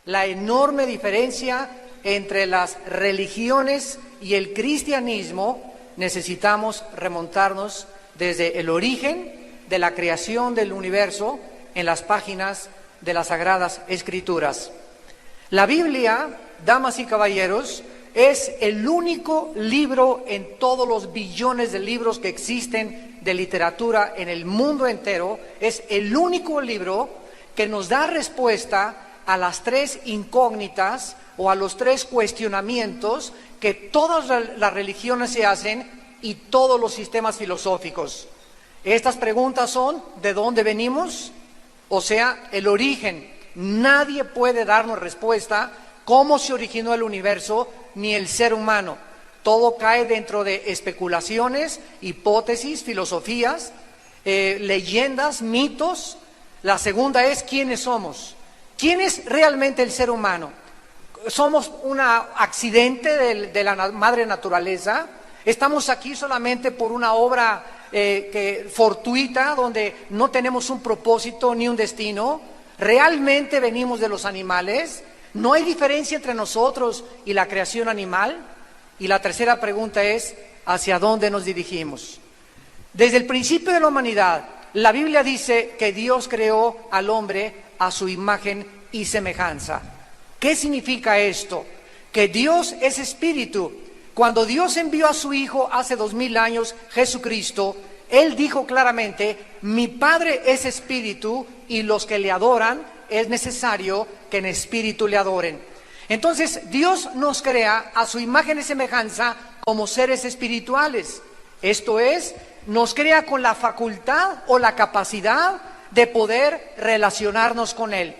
la enorme diferencia entre las religiones y el cristianismo, necesitamos remontarnos desde el origen de la creación del universo en las páginas de las Sagradas Escrituras. La Biblia, damas y caballeros, es el único libro en todos los billones de libros que existen de literatura en el mundo entero, es el único libro que nos da respuesta a las tres incógnitas o a los tres cuestionamientos que todas las religiones se hacen y todos los sistemas filosóficos. Estas preguntas son: ¿de dónde venimos? O sea, el origen. Nadie puede darnos respuesta cómo se originó el universo ni el ser humano. Todo cae dentro de especulaciones, hipótesis, filosofías, leyendas, mitos. La segunda es: ¿quiénes somos? ¿Quién es realmente el ser humano? ¿Somos un accidente de la madre naturaleza? ¿Estamos aquí solamente por una obra fortuita donde no tenemos un propósito ni un destino? ¿Realmente venimos de los animales? ¿No hay diferencia entre nosotros y la creación animal? Y la tercera pregunta es: ¿hacia dónde nos dirigimos? Desde el principio de la humanidad, la Biblia dice que Dios creó al hombre a su imagen y semejanza. ¿Qué significa esto? Que Dios es espíritu. Cuando Dios envió a su Hijo hace 2000 años, Jesucristo, Él dijo claramente: mi Padre es espíritu y los que le adoran es necesario que en espíritu le adoren. Entonces Dios nos crea a su imagen y semejanza como seres espirituales. Esto es, nos crea con la facultad o la capacidad de poder relacionarnos con Él.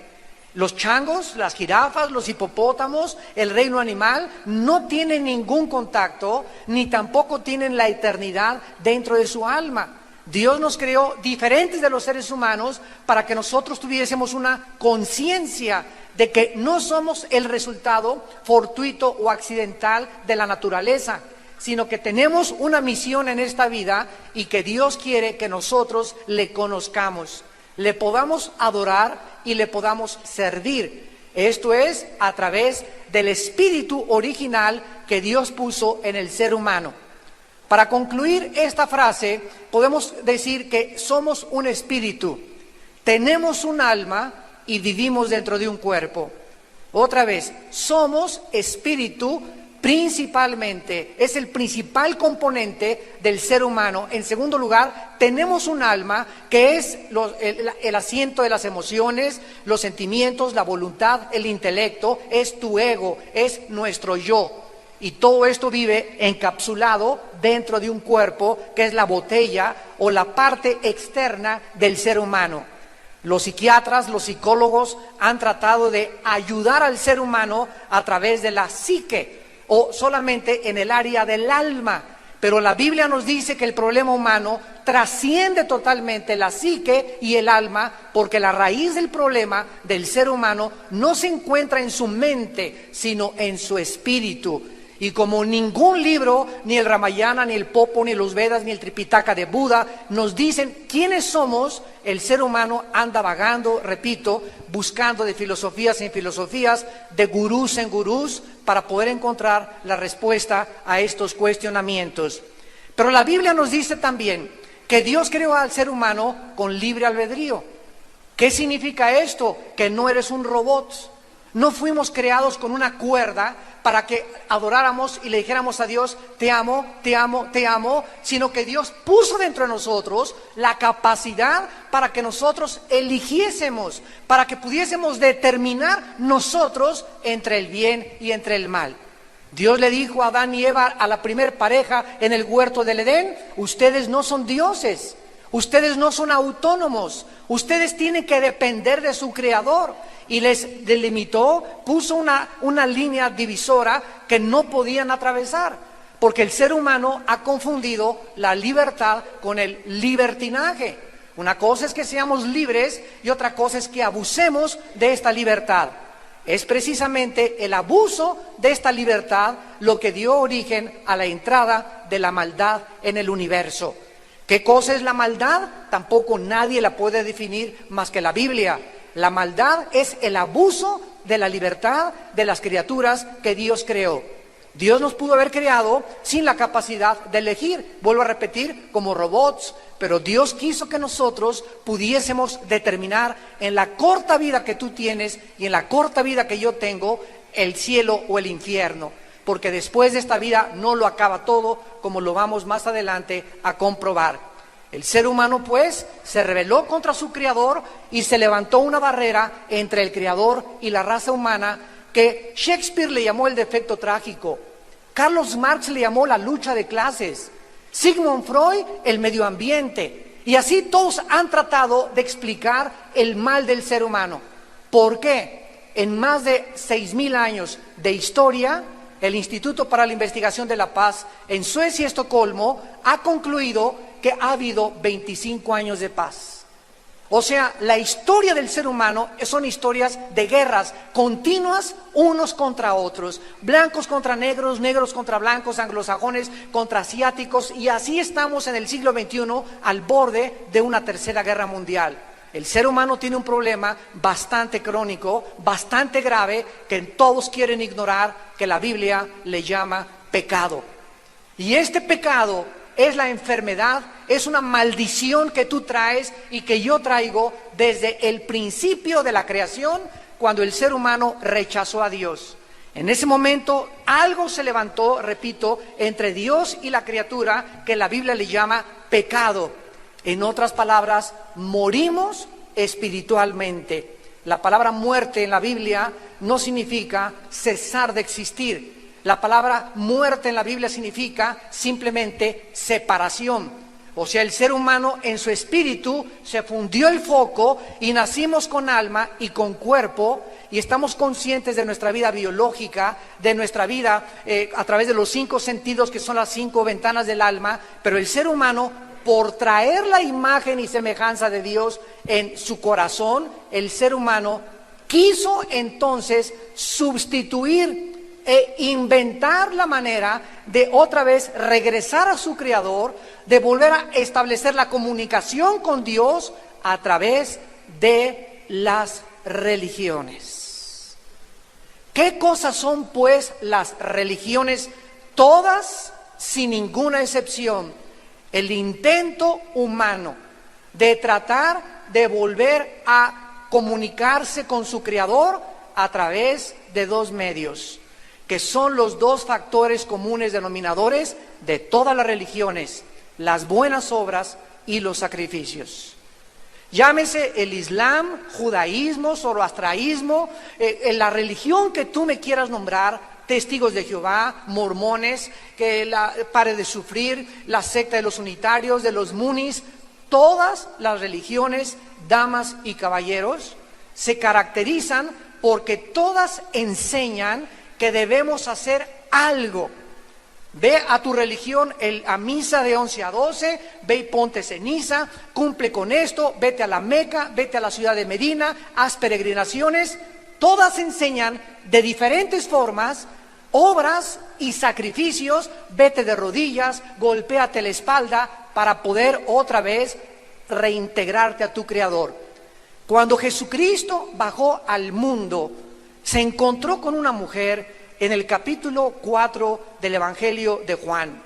Los changos, las jirafas, los hipopótamos, el reino animal no tienen ningún contacto, ni tampoco tienen la eternidad dentro de su alma. Dios nos creó diferentes de los seres humanos para que nosotros tuviésemos una conciencia de que no somos el resultado fortuito o accidental de la naturaleza, sino que tenemos una misión en esta vida y que Dios quiere que nosotros le conozcamos, le podamos adorar y le podamos servir. Esto es a través del espíritu original que Dios puso en el ser humano. Para concluir esta frase, podemos decir que somos un espíritu, tenemos un alma y vivimos dentro de un cuerpo. Otra vez, somos espíritu principalmente, es el principal componente del ser humano. En segundo lugar, tenemos un alma que es el asiento de las emociones, los sentimientos, la voluntad, el intelecto, es tu ego, es nuestro yo. Y todo esto vive encapsulado dentro de un cuerpo que es la botella o la parte externa del ser humano. Los psiquiatras, los psicólogos han tratado de ayudar al ser humano a través de la psique o solamente en el área del alma. Pero la Biblia nos dice que el problema humano trasciende totalmente la psique y el alma, porque la raíz del problema del ser humano no se encuentra en su mente, sino en su espíritu. Y como ningún libro, ni el Ramayana, ni el Popo, ni los Vedas, ni el Tripitaka de Buda nos dicen quiénes somos, el ser humano anda vagando, repito, buscando de filosofías en filosofías, de gurús en gurús, para poder encontrar la respuesta a estos cuestionamientos. Pero la Biblia nos dice también que Dios creó al ser humano con libre albedrío. ¿Qué significa esto? Que no eres un robot. No fuimos creados con una cuerda para que adoráramos y le dijéramos a Dios: te amo, te amo, te amo, sino que Dios puso dentro de nosotros la capacidad para que nosotros eligiésemos, para que pudiésemos determinar nosotros entre el bien y entre el mal. Dios le dijo a Adán y Eva, a la primer pareja en el huerto del Edén: ustedes no son dioses, ustedes no son autónomos, ustedes tienen que depender de su creador. Y les delimitó, puso una línea divisora que no podían atravesar, porque el ser humano ha confundido la libertad con el libertinaje. Una cosa es que seamos libres y otra cosa es que abusemos de esta libertad. Es precisamente el abuso de esta libertad lo que dio origen a la entrada de la maldad en el universo. ¿Qué cosa es la maldad? Tampoco nadie la puede definir más que la Biblia. La maldad es el abuso de la libertad de las criaturas que Dios creó. Dios nos pudo haber creado sin la capacidad de elegir, vuelvo a repetir, como robots, pero Dios quiso que nosotros pudiésemos determinar en la corta vida que tú tienes y en la corta vida que yo tengo, el cielo o el infierno, porque después de esta vida no lo acaba todo, como lo vamos más adelante a comprobar. El ser humano, pues, se rebeló contra su creador y se levantó una barrera entre el creador y la raza humana que Shakespeare le llamó el defecto trágico, Carlos Marx le llamó la lucha de clases, Sigmund Freud el medio ambiente, y así todos han tratado de explicar el mal del ser humano. ¿Por qué? En más de 6.000 años de historia, el Instituto para la Investigación de la Paz en Suecia y Estocolmo ha concluido que ha habido 25 años de paz. O sea, la historia del ser humano son historias de guerras continuas unos contra otros, blancos contra negros, negros contra blancos, anglosajones contra asiáticos, y así estamos en el siglo XXI al borde de una tercera guerra mundial. El ser humano tiene un problema bastante crónico, bastante grave, que todos quieren ignorar, que la Biblia le llama pecado. Y este pecado es la enfermedad, es una maldición que tú traes y que yo traigo desde el principio de la creación, cuando el ser humano rechazó a Dios. En ese momento algo se levantó, repito, entre Dios y la criatura, que la Biblia le llama pecado. En otras palabras, morimos espiritualmente. La palabra muerte en la Biblia no significa cesar de existir. La palabra muerte en la Biblia significa simplemente separación. O sea, el ser humano en su espíritu se fundió el foco y nacimos con alma y con cuerpo, y estamos conscientes de nuestra vida biológica, de nuestra vida a través de los 5 sentidos, que son las 5 ventanas del alma, pero el ser humano, por traer la imagen y semejanza de Dios en su corazón, el ser humano quiso entonces sustituir e inventar la manera de otra vez regresar a su creador, de volver a establecer la comunicación con Dios a través de las religiones. ¿Qué cosas son, pues, las religiones? Todas, sin ninguna excepción, el intento humano de tratar de volver a comunicarse con su creador a través de 2 medios, que son los 2 factores comunes denominadores de todas las religiones: las buenas obras y los sacrificios. Llámese el Islam, judaísmo, zoroastraísmo, la religión que tú me quieras nombrar, testigos de Jehová, mormones, que la Pare de Sufrir, la secta de los unitarios, de los munis. Todas las religiones, damas y caballeros, se caracterizan porque todas enseñan que debemos hacer algo. Ve a tu religión a misa de 11 a 12, ve y ponte ceniza, cumple con esto, vete a la Meca, vete a la ciudad de Medina, haz peregrinaciones. Todas enseñan de diferentes formas obras y sacrificios. Vete de rodillas, golpéate la espalda para poder otra vez reintegrarte a tu Creador. Cuando Jesucristo bajó al mundo, se encontró con una mujer en el capítulo 4 del Evangelio de Juan.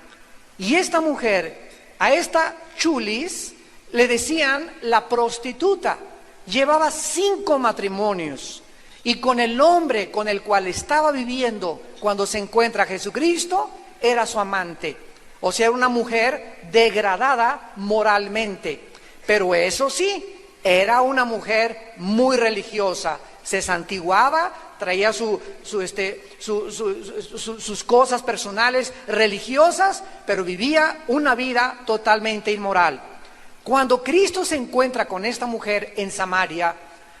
Y esta mujer, a esta chulis, le decían la prostituta. Llevaba 5 matrimonios. Y con el hombre con el cual estaba viviendo cuando se encuentra Jesucristo, era su amante. O sea, una mujer degradada moralmente. Pero eso sí, era una mujer muy religiosa. Se santiguaba, traía sus cosas personales religiosas, pero vivía una vida totalmente inmoral. Cuando Cristo se encuentra con esta mujer en Samaria,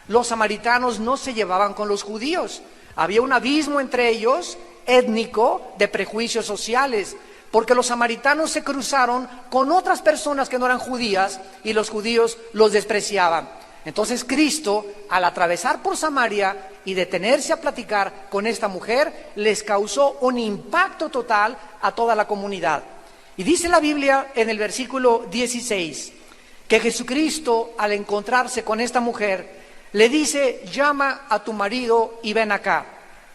los samaritanos no se llevaban con los judíos. Había un abismo entre ellos, étnico, de prejuicios sociales, porque los samaritanos se cruzaron con otras personas que no eran judías y los judíos los despreciaban. Entonces Cristo, al atravesar por Samaria y detenerse a platicar con esta mujer, les causó un impacto total a toda la comunidad. Y dice la Biblia en el versículo 16, que Jesucristo, al encontrarse con esta mujer, le dice, llama a tu marido y ven acá.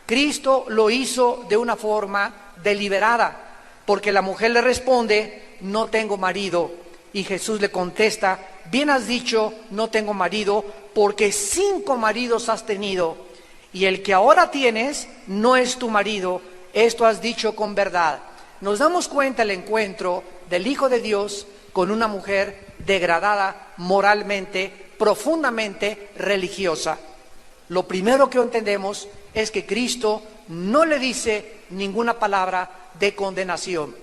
Cristo lo hizo de una forma deliberada, porque la mujer le responde, no tengo marido. Y Jesús le contesta, bien has dicho, no tengo marido, porque 5 maridos has tenido, y el que ahora tienes no es tu marido. Esto has dicho con verdad. Nos damos cuenta el encuentro del Hijo de Dios con una mujer degradada moralmente, profundamente religiosa. Lo primero que entendemos es que Cristo no le dice ninguna palabra de condenación.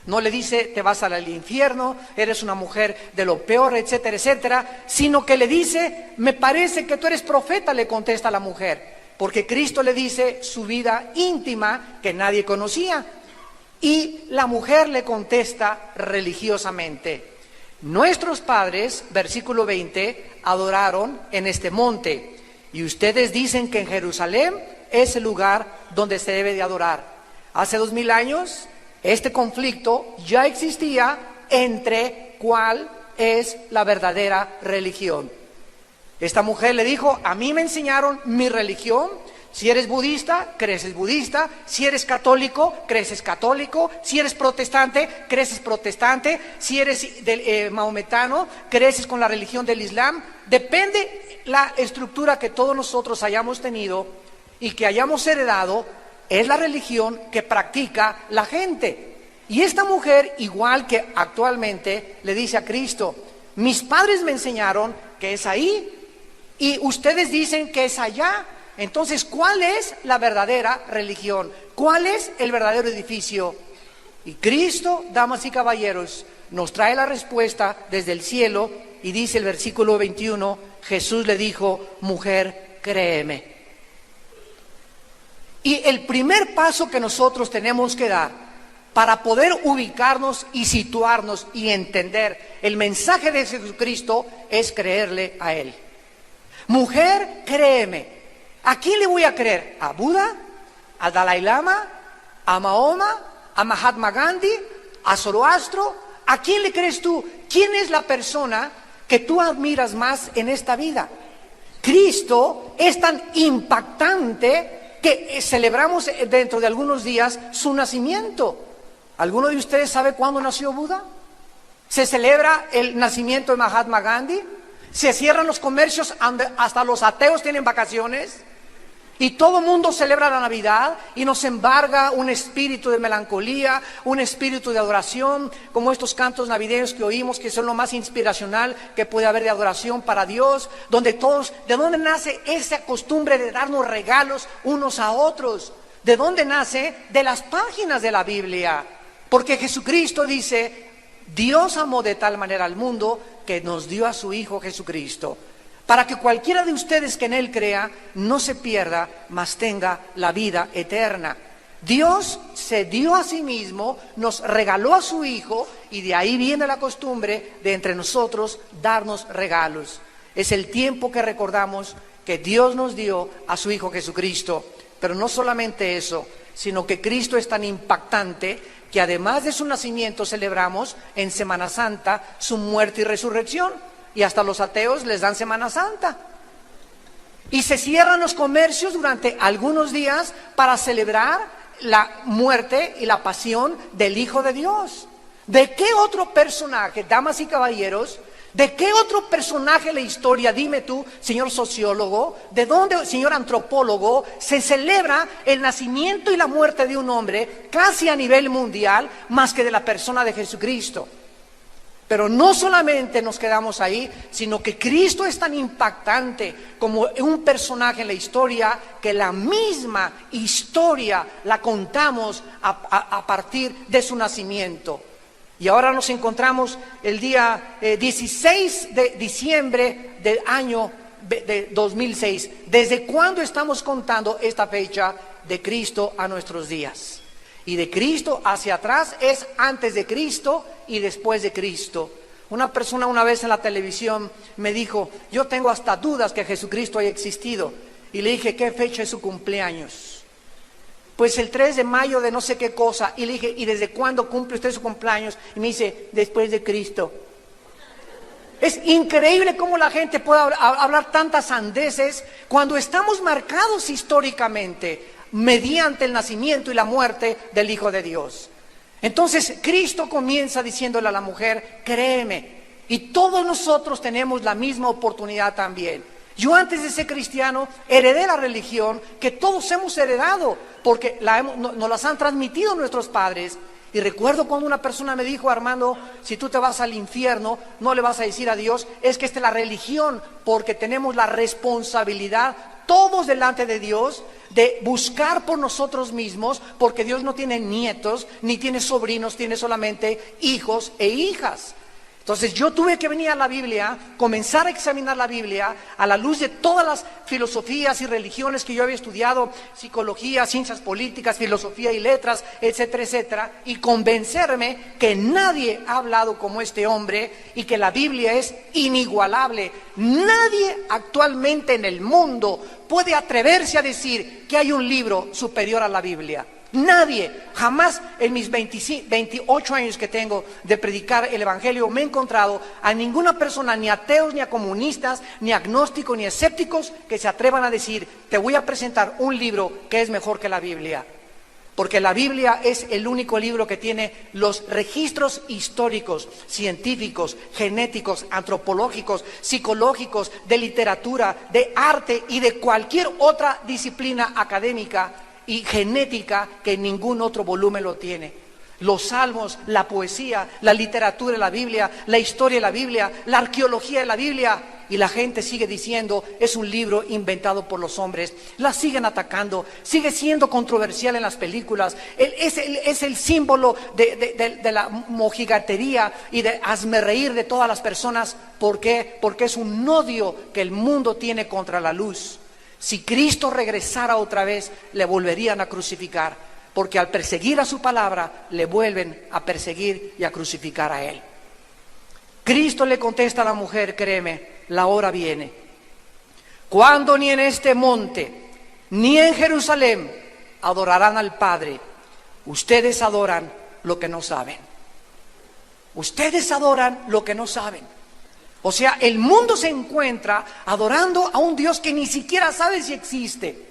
No le dice, te vas al infierno, eres una mujer de lo peor, etcétera, etcétera, sino que le dice, me parece que tú eres profeta, le contesta la mujer, porque Cristo le dice su vida íntima que nadie conocía. Y la mujer le contesta religiosamente, nuestros padres, versículo 20, adoraron en este monte, y ustedes dicen que en Jerusalén es el lugar donde se debe de adorar. Hace 2000 años, este conflicto ya existía entre cuál es la verdadera religión. Esta mujer le dijo, a mí me enseñaron mi religión. Si eres budista, creces budista. Si eres católico, creces católico. Si eres protestante, creces protestante. Si eres maometano, creces con la religión del Islam. Depende la estructura que todos nosotros hayamos tenido y que hayamos heredado, es la religión que practica la gente. Y esta mujer, igual que actualmente, le dice a Cristo, mis padres me enseñaron que es ahí y ustedes dicen que es allá. Entonces, ¿cuál es la verdadera religión? ¿Cuál es el verdadero edificio? Y Cristo, damas y caballeros, nos trae la respuesta desde el cielo y dice el versículo 21, Jesús le dijo, mujer, créeme. Y el primer paso que nosotros tenemos que dar para poder ubicarnos y situarnos y entender el mensaje de Jesucristo es creerle a Él. Mujer, créeme. ¿A quién le voy a creer? ¿A Buda? ¿A Dalai Lama? ¿A Mahoma? ¿A Mahatma Gandhi? ¿A Zoroastro? ¿A quién le crees tú? ¿Quién es la persona que tú admiras más en esta vida? Cristo es tan impactante que celebramos dentro de algunos días su nacimiento. ¿Alguno de ustedes sabe cuándo nació Buda? ¿Se celebra el nacimiento de Mahatma Gandhi? ¿Se cierran los comercios, hasta los ateos tienen vacaciones? Y todo el mundo celebra la Navidad y nos embarga un espíritu de melancolía, un espíritu de adoración, como estos cantos navideños que oímos, que son lo más inspiracional que puede haber de adoración para Dios, donde todos, ¿de dónde nace esa costumbre de darnos regalos unos a otros? ¿De dónde nace? De las páginas de la Biblia. Porque Jesucristo dice, Dios amó de tal manera al mundo que nos dio a su Hijo Jesucristo, para que cualquiera de ustedes que en Él crea no se pierda, mas tenga la vida eterna. Dios se dio a sí mismo, nos regaló a su Hijo, y de ahí viene la costumbre de entre nosotros darnos regalos. Es el tiempo que recordamos que Dios nos dio a su Hijo Jesucristo. Pero no solamente eso, sino que Cristo es tan impactante que además de su nacimiento celebramos en Semana Santa su muerte y resurrección. Y hasta los ateos les dan Semana Santa. Y se cierran los comercios durante algunos días para celebrar la muerte y la pasión del Hijo de Dios. ¿De qué otro personaje, damas y caballeros, de qué otro personaje de la historia, dime tú, señor sociólogo, de dónde, señor antropólogo, se celebra el nacimiento y la muerte de un hombre casi a nivel mundial más que de la persona de Jesucristo? Pero no solamente nos quedamos ahí, sino que Cristo es tan impactante como un personaje en la historia que la misma historia la contamos a partir de su nacimiento. Y ahora nos encontramos el día 16 de diciembre del año de 2006. ¿Desde cuándo estamos contando esta fecha de Cristo a nuestros días? Y de Cristo hacia atrás es antes de Cristo y después de Cristo. Una persona una vez en la televisión me dijo, yo tengo hasta dudas que Jesucristo haya existido. Y le dije, ¿qué fecha es su cumpleaños? Pues el 3 de mayo de no sé qué cosa. Y le dije, ¿y desde cuándo cumple usted su cumpleaños? Y me dice, después de Cristo. Es increíble cómo la gente puede hablar tantas sandeces cuando estamos marcados históricamente mediante el nacimiento y la muerte del Hijo de Dios. Entonces Cristo comienza diciéndole a la mujer, créeme, y todos nosotros tenemos la misma oportunidad también. Yo antes de ser cristiano heredé la religión que todos hemos heredado porque nos las han transmitido nuestros padres. Y recuerdo cuando una persona me dijo, Armando, si tú te vas al infierno, no le vas a decir a Dios, es que esta es la religión, porque tenemos la responsabilidad, todos delante de Dios, de buscar por nosotros mismos, porque Dios no tiene nietos, ni tiene sobrinos, tiene solamente hijos e hijas. Entonces yo tuve que venir a la Biblia, comenzar a examinar la Biblia a la luz de todas las filosofías y religiones que yo había estudiado, psicología, ciencias políticas, filosofía y letras, etcétera, etcétera, y convencerme que nadie ha hablado como este hombre y que la Biblia es inigualable. Nadie actualmente en el mundo puede atreverse a decir que hay un libro superior a la Biblia. Nadie, jamás en mis 28 años que tengo de predicar el Evangelio me he encontrado a ninguna persona, ni ateos, ni a comunistas, ni agnósticos, ni escépticos que se atrevan a decir, te voy a presentar un libro que es mejor que la Biblia. Porque la Biblia es el único libro que tiene los registros históricos, científicos, genéticos, antropológicos, psicológicos, de literatura, de arte y de cualquier otra disciplina académica y genética que ningún otro volumen lo tiene. Los salmos, la poesía, la literatura de la Biblia, la historia de la Biblia, la arqueología de la Biblia, y la gente sigue diciendo es un libro inventado por los hombres. La siguen atacando, sigue siendo controversial en las películas, es el símbolo de la mojigatería y de hazmerreír de todas las personas. ¿Por qué? Porque es un odio que el mundo tiene contra la luz. Si Cristo regresara otra vez, le volverían a crucificar, porque al perseguir a su palabra, le vuelven a perseguir y a crucificar a él. Cristo le contesta a la mujer, créeme, la hora viene, cuando ni en este monte, ni en Jerusalén, adorarán al Padre. Ustedes adoran lo que no saben. Ustedes adoran lo que no saben. O sea, el mundo se encuentra adorando a un Dios que ni siquiera sabe si existe.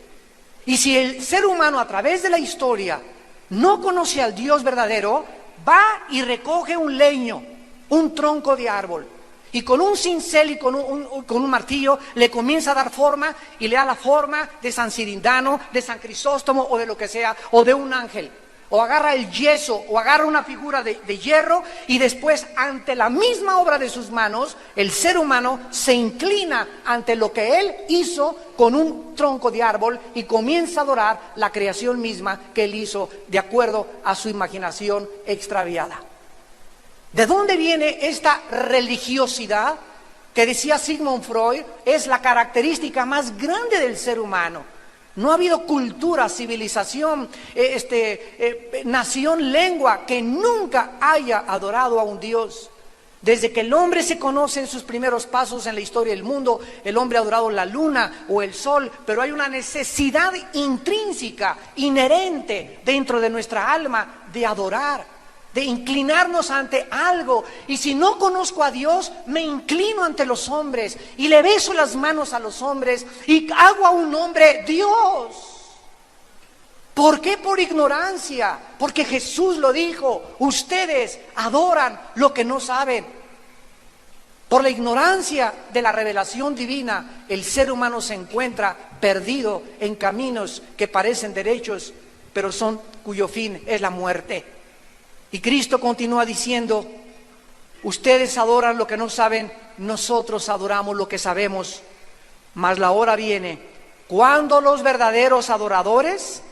Y si el ser humano a través de la historia no conoce al Dios verdadero, va y recoge un leño, un tronco de árbol, y con un cincel y con un martillo le comienza a dar forma, y le da la forma de San Cirindano, de San Crisóstomo o de lo que sea, o de un ángel. O agarra el yeso, o agarra una figura de hierro, y después ante la misma obra de sus manos, el ser humano se inclina ante lo que él hizo con un tronco de árbol y comienza a adorar la creación misma que él hizo de acuerdo a su imaginación extraviada. ¿De dónde viene esta religiosidad que decía Sigmund Freud es la característica más grande del ser humano? No ha habido cultura, civilización, nación, lengua que nunca haya adorado a un Dios. Desde que el hombre se conoce en sus primeros pasos en la historia del mundo, el hombre ha adorado la luna o el sol, pero hay una necesidad intrínseca, inherente dentro de nuestra alma de adorar, de inclinarnos ante algo. Y si no conozco a Dios, me inclino ante los hombres y le beso las manos a los hombres y hago a un hombre Dios. ¿Por qué? Por ignorancia. Porque Jesús lo dijo, ustedes adoran lo que no saben. Por la ignorancia de la revelación divina, el ser humano se encuentra perdido en caminos que parecen derechos, pero cuyo fin es la muerte. Y Cristo continúa diciendo, ustedes adoran lo que no saben, nosotros adoramos lo que sabemos. Mas la hora viene, cuando los verdaderos adoradores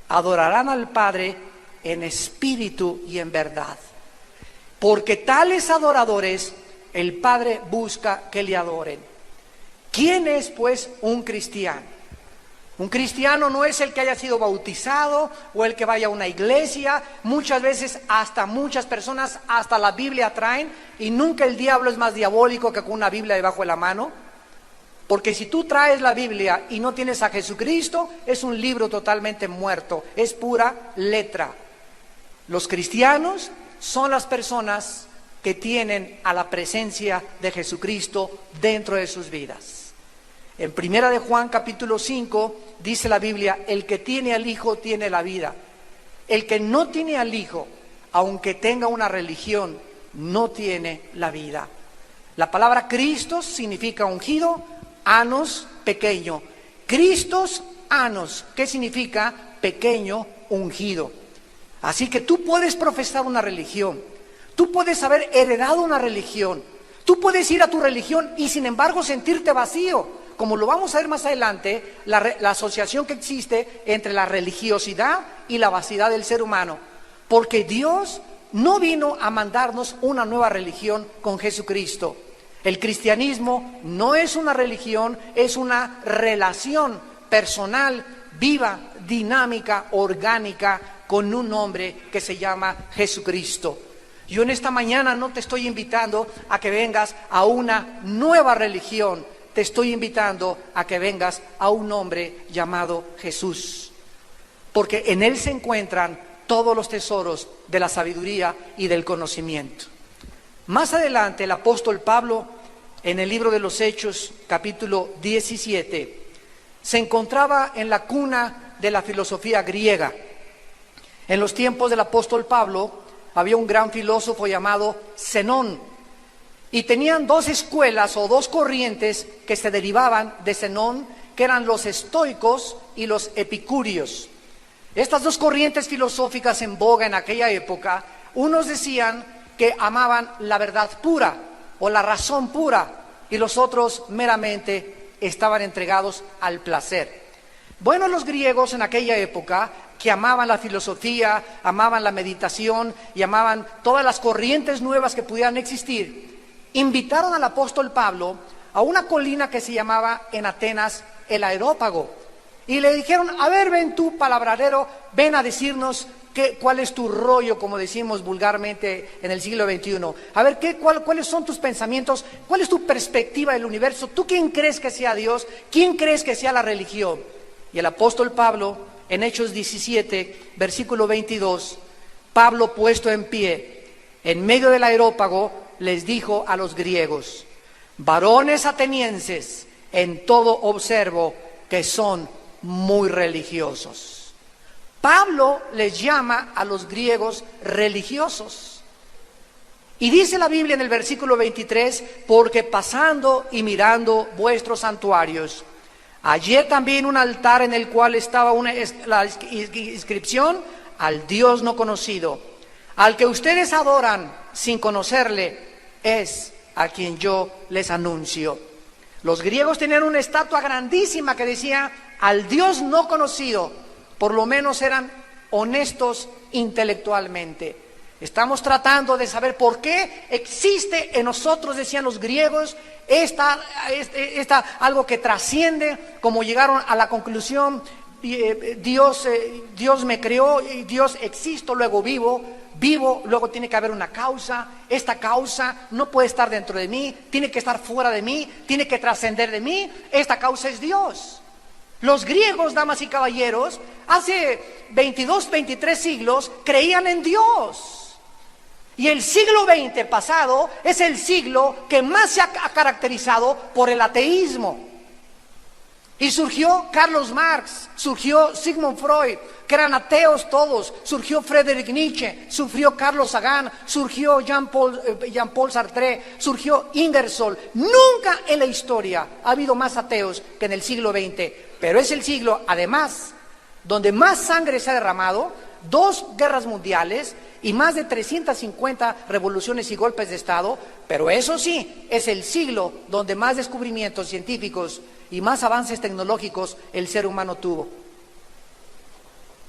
adorarán al Padre en espíritu y en verdad. Porque tales adoradores el Padre busca que le adoren. ¿Quién es pues un cristiano? Un cristiano no es el que haya sido bautizado o el que vaya a una iglesia. Muchas veces hasta muchas personas hasta la Biblia traen, y nunca el diablo es más diabólico que con una Biblia debajo de la mano. Porque si tú traes la Biblia y no tienes a Jesucristo, es un libro totalmente muerto, es pura letra. Los cristianos son las personas que tienen a la presencia de Jesucristo dentro de sus vidas. En 1 de Juan capítulo 5 dice la Biblia: el que tiene al Hijo tiene la vida. El que no tiene al Hijo, aunque tenga una religión, no tiene la vida. La palabra Christos significa ungido, anos, pequeño. Christos, anos, ¿qué significa? Pequeño, ungido. Así que tú puedes profesar una religión, tú puedes haber heredado una religión, tú puedes ir a tu religión y sin embargo sentirte vacío, como lo vamos a ver más adelante, la asociación que existe entre la religiosidad y la vaciedad del ser humano, porque Dios no vino a mandarnos una nueva religión con Jesucristo. El cristianismo no es una religión, es una relación personal, viva, dinámica, orgánica, con un hombre que se llama Jesucristo. Yo en esta mañana no te estoy invitando a que vengas a una nueva religión, te estoy invitando a que vengas a un hombre llamado Jesús, porque en él se encuentran todos los tesoros de la sabiduría y del conocimiento. Más adelante el apóstol Pablo, en el libro de los Hechos, capítulo 17, se encontraba en la cuna de la filosofía griega. En los tiempos del apóstol Pablo había un gran filósofo llamado Zenón, y tenían dos escuelas o dos corrientes que se derivaban de Zenón, que eran los estoicos y los epicúreos. Estas dos corrientes filosóficas en boga en aquella época, unos decían que amaban la verdad pura o la razón pura, y los otros meramente estaban entregados al placer. Bueno, los griegos en aquella época, que amaban la filosofía, amaban la meditación y amaban todas las corrientes nuevas que pudieran existir, invitaron al apóstol Pablo a una colina que se llamaba en Atenas el Areópago, y le dijeron: a ver, ven tú, palabradero, ven a decirnos cuál es tu rollo, como decimos vulgarmente en el siglo XXI. A ver, ¿cuáles son tus pensamientos? ¿Cuál es tu perspectiva del universo? ¿Tú quién crees que sea Dios? ¿Quién crees que sea la religión? Y el apóstol Pablo, en Hechos 17, versículo 22, Pablo, puesto en pie, en medio del Areópago, les dijo a los griegos: varones atenienses, en todo observo que son muy religiosos. Pablo les llama a los griegos religiosos. Y dice la Biblia en el versículo 23, porque pasando y mirando vuestros santuarios, hallé también un altar en el cual estaba la inscripción: al Dios no conocido, al que ustedes adoran sin conocerle, es a quien yo les anuncio. Los griegos tenían una estatua grandísima que decía: al Dios no conocido. Por lo menos eran honestos intelectualmente. Estamos tratando de saber por qué existe en nosotros, decían los griegos, algo que trasciende, como llegaron a la conclusión: Dios me creó, Dios existo, luego vivo, luego tiene que haber una causa. Esta causa no puede estar dentro de mí, tiene que estar fuera de mí, tiene que trascender de mí. Esta causa es Dios. Los griegos, damas y caballeros, hace 22, 23 siglos creían en Dios. Y el siglo XX pasado es el siglo que más se ha caracterizado por el ateísmo. Y surgió Carlos Marx, surgió Sigmund Freud, que eran ateos todos, surgió Friedrich Nietzsche, surgió Carlos Sagan, surgió Jean-Paul Sartre, surgió Ingersoll. Nunca en la historia ha habido más ateos que en el siglo XX, pero es el siglo, además, donde más sangre se ha derramado, 2 guerras mundiales y más de 350 revoluciones y golpes de Estado, pero eso sí, es el siglo donde más descubrimientos científicos y más avances tecnológicos el ser humano tuvo.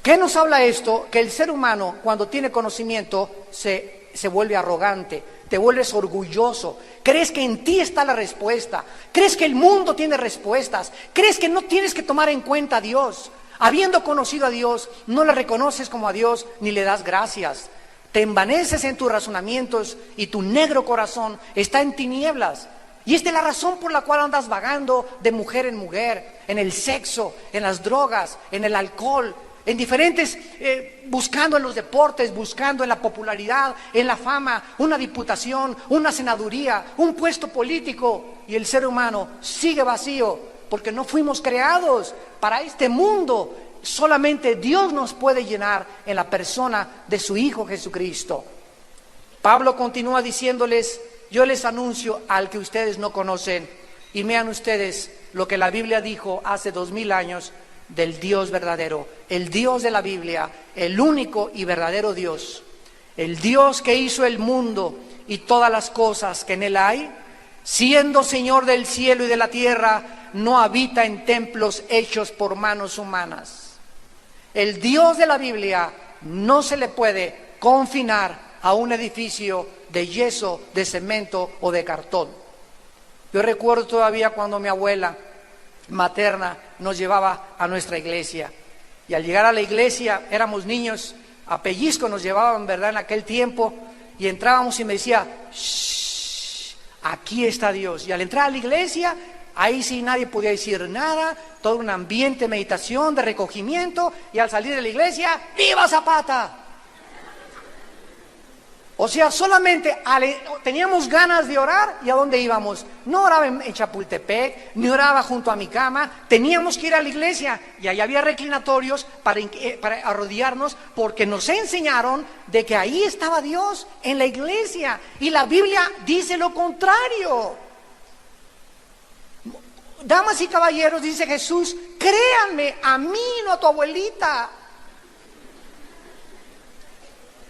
¿Qué nos habla esto? Que el ser humano, cuando tiene conocimiento, se vuelve arrogante, te vuelves orgulloso, crees que en ti está la respuesta, crees que el mundo tiene respuestas, crees que no tienes que tomar en cuenta a Dios. Habiendo conocido a Dios, no le reconoces como a Dios ni le das gracias. Te envaneces en tus razonamientos y tu negro corazón está en tinieblas. Y esta es la razón por la cual andas vagando de mujer en mujer, en el sexo, en las drogas, en el alcohol. en diferentes, buscando en los deportes, buscando en la popularidad, en la fama, una diputación, una senaduría, un puesto político, y el ser humano sigue vacío, porque no fuimos creados para este mundo. Solamente Dios nos puede llenar en la persona de su Hijo Jesucristo. Pablo continúa diciéndoles: yo les anuncio al que ustedes no conocen, y vean ustedes lo que la Biblia dijo hace 2000 años del Dios verdadero, el Dios de la Biblia, el único y verdadero Dios, el Dios que hizo el mundo y todas las cosas que en él hay, siendo Señor del cielo y de la tierra, no habita en templos hechos por manos humanas. El Dios de la Biblia no se le puede confinar a un edificio de yeso, de cemento o de cartón. Yo recuerdo todavía cuando mi abuela materna nos llevaba a nuestra iglesia, y al llegar a la iglesia éramos niños, a pellizco nos llevaban, ¿verdad?, en aquel tiempo, y entrábamos y me decía: shh, aquí está Dios. Y al entrar a la iglesia, ahí sí nadie podía decir nada, todo un ambiente de meditación, de recogimiento, y al salir de la iglesia, ¡viva Zapata! O sea, solamente teníamos ganas de orar, ¿y a dónde íbamos? No oraba en Chapultepec, ni oraba junto a mi cama, teníamos que ir a la iglesia, y ahí había reclinatorios para arrodillarnos, porque nos enseñaron de que ahí estaba Dios, en la iglesia, y la Biblia dice lo contrario. Damas y caballeros, dice Jesús, créanme a mí, no a tu abuelita,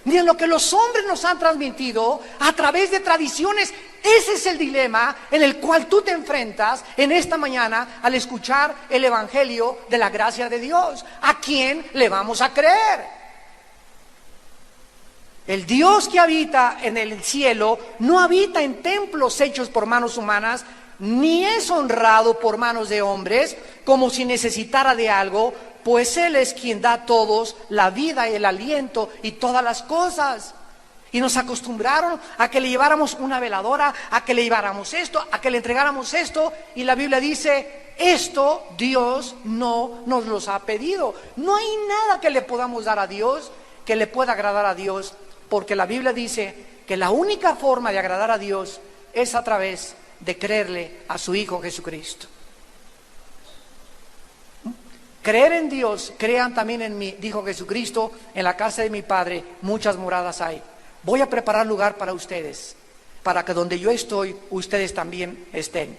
ni en lo que los hombres nos han transmitido a través de tradiciones. Ese es el dilema en el cual tú te enfrentas en esta mañana al escuchar el Evangelio de la gracia de Dios. ¿A quién le vamos a creer? El Dios que habita en el cielo no habita en templos hechos por manos humanas, ni es honrado por manos de hombres como si necesitara de algo, pues Él es quien da a todos la vida y el aliento y todas las cosas. Y nos acostumbraron a que le lleváramos una veladora, a que le lleváramos esto, a que le entregáramos esto, y la Biblia dice: esto Dios no nos los ha pedido. No hay nada que le podamos dar a Dios que le pueda agradar a Dios, porque la Biblia dice que la única forma de agradar a Dios es a través de creerle a su Hijo Jesucristo. Creer en Dios, crean también en mí, dijo Jesucristo: en la casa de mi Padre muchas moradas hay. Voy a preparar lugar para ustedes, para que donde yo estoy, ustedes también estén.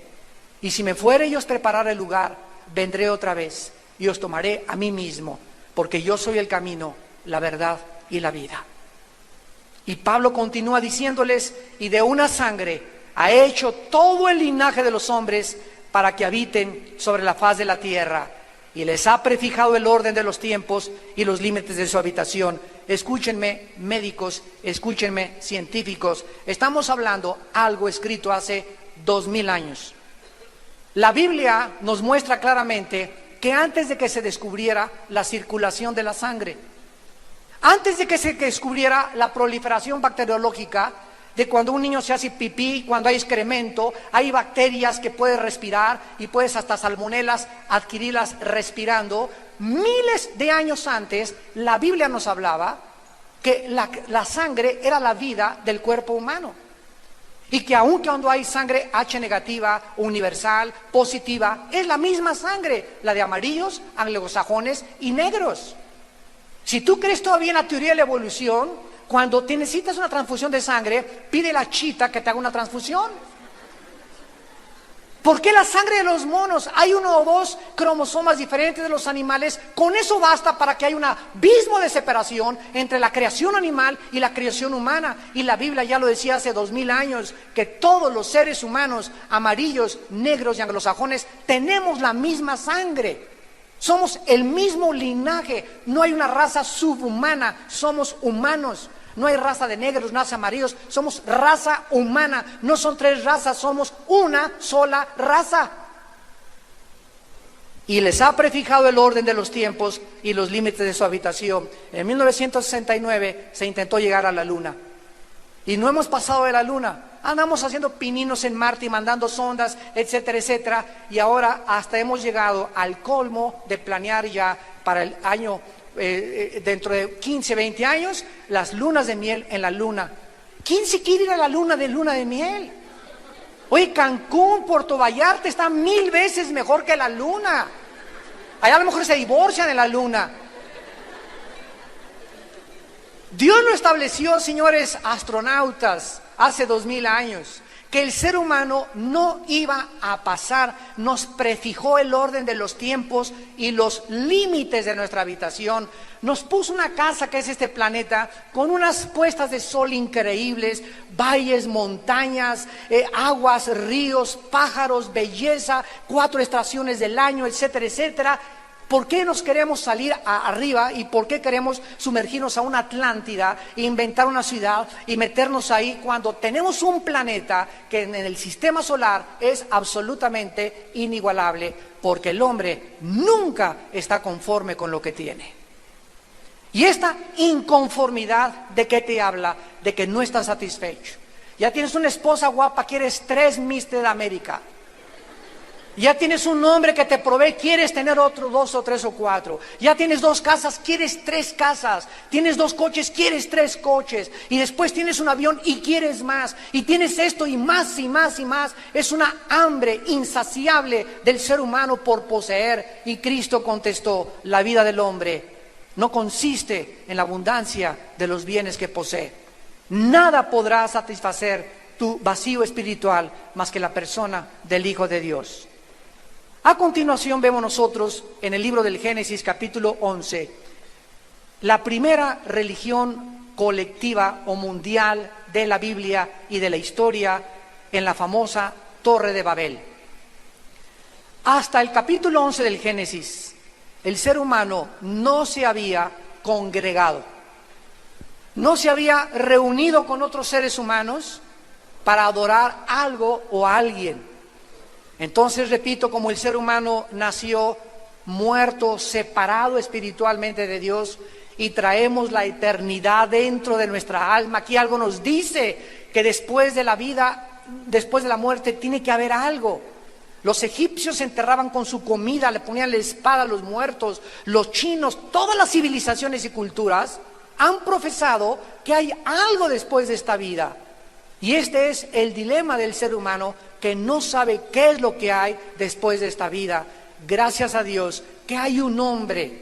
Y si me fuere y os preparar el lugar, vendré otra vez y os tomaré a mí mismo, porque yo soy el camino, la verdad y la vida. Y Pablo continúa diciéndoles: y de una sangre ha hecho todo el linaje de los hombres para que habiten sobre la faz de la tierra, y les ha prefijado el orden de los tiempos y los límites de su habitación. Escúchenme, médicos, escúchenme, científicos, estamos hablando algo escrito hace 2000 años. La Biblia nos muestra claramente que antes de que se descubriera la circulación de la sangre, antes de que se descubriera la proliferación bacteriológica, de cuando un niño se hace pipí, cuando hay excremento, hay bacterias que puedes respirar y puedes hasta salmonelas adquirirlas respirando. Miles de años antes, la Biblia nos hablaba que la sangre era la vida del cuerpo humano. Y que aun cuando hay sangre H negativa, universal, positiva, es la misma sangre, la de amarillos, anglosajones y negros. Si tú crees todavía en la teoría de la evolución, cuando te necesitas una transfusión de sangre, pide a la chita que te haga una transfusión. ¿Por qué la sangre de los monos? Hay 1 o 2 cromosomas diferentes de los animales. Con eso basta para que haya un abismo de separación entre la creación animal y la creación humana. Y la Biblia ya lo decía hace 2000 años, que todos los seres humanos, amarillos, negros y anglosajones, tenemos la misma sangre. Somos el mismo linaje. No hay una raza subhumana, somos humanos. No hay raza de negros, raza amarillos, somos raza humana. No son 3 razas, somos una sola raza. Y les ha prefijado el orden de los tiempos y los límites de su habitación. En 1969 se intentó llegar a la Luna. Y no hemos pasado de la Luna. Andamos haciendo pininos en Marte y mandando sondas, etcétera, etcétera. Y ahora hasta hemos llegado al colmo de planear ya para el año dentro de 15, 20 años, las lunas de miel en la luna. ¿Quién se quiere ir a la luna de miel? Oye, Cancún, Puerto Vallarta está 1000 veces mejor que la luna. Allá a lo mejor se divorcian en la luna. Dios lo estableció, señores astronautas, hace 2000 años, que el ser humano no iba a pasar, nos prefijó el orden de los tiempos y los límites de nuestra habitación, nos puso una casa que es este planeta, con unas puestas de sol increíbles, valles, montañas, aguas, ríos, pájaros, belleza, 4 estaciones del año, etcétera, etcétera. ¿Por qué nos queremos salir arriba y por qué queremos sumergirnos a una Atlántida, inventar una ciudad y meternos ahí cuando tenemos un planeta que en el sistema solar es absolutamente inigualable? Porque el hombre nunca está conforme con lo que tiene. Y esta inconformidad, ¿de qué te habla? De que no estás satisfecho. Ya tienes una esposa guapa, quieres 3 Mister de América. Ya tienes un hombre que te provee, quieres tener otro 2 o 3 o 4. Ya tienes 2 casas, quieres 3 casas. Tienes 2 coches, quieres 3 coches. Y después tienes un avión y quieres más. Y tienes esto y más y más y más. Es una hambre insaciable del ser humano por poseer. Y Cristo contestó, la vida del hombre no consiste en la abundancia de los bienes que posee. Nada podrá satisfacer tu vacío espiritual más que la persona del Hijo de Dios. A continuación vemos nosotros en el libro del Génesis capítulo 11, la primera religión colectiva o mundial de la Biblia y de la historia en la famosa Torre de Babel. Hasta el capítulo 11 del Génesis, el ser humano no se había congregado, no se había reunido con otros seres humanos para adorar algo o a alguien. Entonces, repito, como el ser humano nació muerto, separado espiritualmente de Dios, y traemos la eternidad dentro de nuestra alma. Aquí algo nos dice que después de la vida, después de la muerte, tiene que haber algo. Los egipcios se enterraban con su comida, le ponían la espada a los muertos. Los chinos, todas las civilizaciones y culturas han profesado que hay algo después de esta vida. Y este es el dilema del ser humano, que no sabe qué es lo que hay después de esta vida. Gracias a Dios que hay un hombre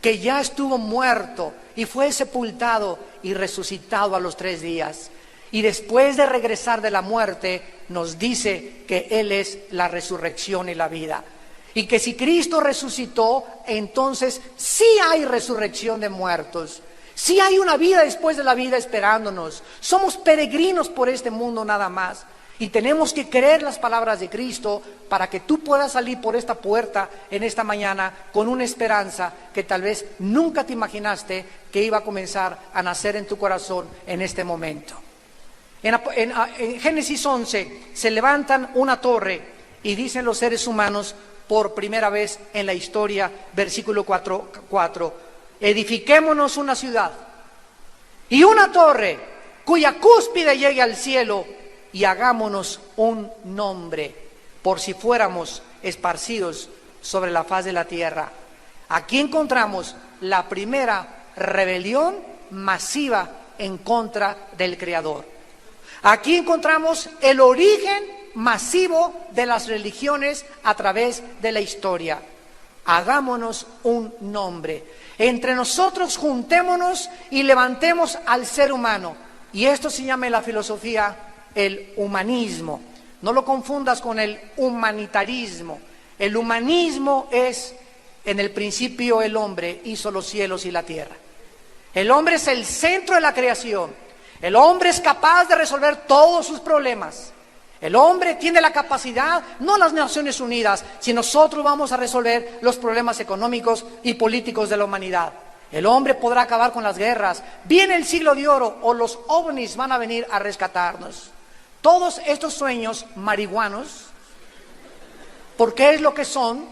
que ya estuvo muerto y fue sepultado y resucitado a los 3 días. Y después de regresar de la muerte, nos dice que Él es la resurrección y la vida. Y que si Cristo resucitó, entonces sí hay resurrección de muertos. Sí hay una vida después de la vida esperándonos. Somos peregrinos por este mundo nada más. Y tenemos que creer las palabras de Cristo para que tú puedas salir por esta puerta en esta mañana con una esperanza que tal vez nunca te imaginaste que iba a comenzar a nacer en tu corazón en este momento. En Génesis 11 se levantan una torre y dicen los seres humanos por primera vez en la historia, versículo 4, edifiquémonos una ciudad y una torre cuya cúspide llegue al cielo, y hagámonos un nombre, por si fuéramos esparcidos sobre la faz de la tierra. Aquí encontramos la primera rebelión masiva en contra del Creador. Aquí encontramos el origen masivo de las religiones a través de la historia. Hagámonos un nombre. Entre nosotros juntémonos y levantemos al ser humano. Y esto se llama en la filosofía el humanismo. No lo confundas con el humanitarismo. El humanismo es, en el principio el hombre hizo los cielos y la tierra. El hombre es el centro de la creación. El hombre es capaz de resolver todos sus problemas. El hombre tiene la capacidad, no las Naciones Unidas, si nosotros vamos a resolver los problemas económicos y políticos de la humanidad. El hombre podrá acabar con las guerras. Viene el siglo de oro o los ovnis van a venir a rescatarnos. Todos estos sueños marihuanos, porque es lo que son,